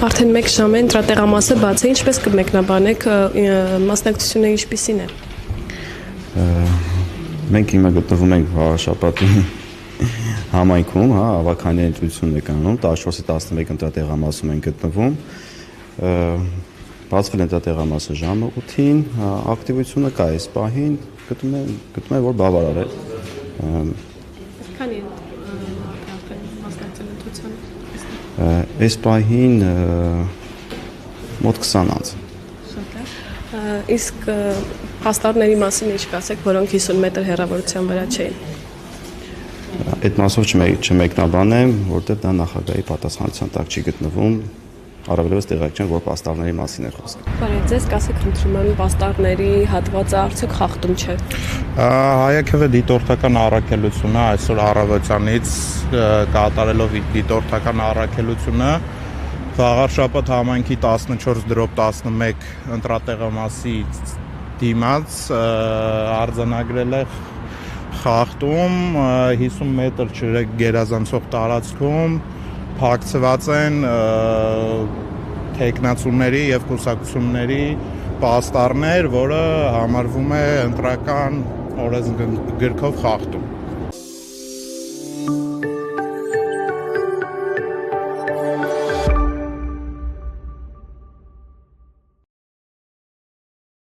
Արդեն 1 ժամ է ընտրատեղամասը բաց է, ինչպես կմեկնաբանեք մասնակցությունը ինչպիսին է։ Մենք հիմա գտնվում ենք Շապատի համայնքում, ավագանային ընտրությունն է կանում, 14-ի 11 ընտրատեղամասում ենք գտնվում։ Բացվել է ընտրատեղամասը ժամը 8-ին, ակտիվությունը կա այս պահին, գտնում եմ որ բավարար է։ Քանի մասնակցել ընտրությանը։ Այս պահին մոտ 20 անց։ Շատ է։ Իսկ պաստառների մասին ինչ կասեք, որոնք 50 մետր հեռավորության վրա չէին։ Այդ մասով չմեկնաբանեմ, որտեղ դա նախագահի պատասխանատվության տակ չի գտնվում, առավելևս տեղյակ չեմ, որ պաստառների մասին է խոսքը։ Բարև ձեզ, կասեք խնդրում եմ պաստառների հատվածը արդյոք խախտում չէ։ Հայաքեվե դիտորդական առաքելությունը այսօր առավոտյանից կատարելով դիտորդական առաքելությունը Խաղաղ Շաբաթ համայնքի 14/11 ընտրատեղամասի դիմաց արձանագրել է խախտում 50 մետր գերազանցող տարածքում փակցված են թեկնածուների եւ կուսակցությունների պաստառներ, որը համարվում է ընտրական օրենսգրքով խախտում։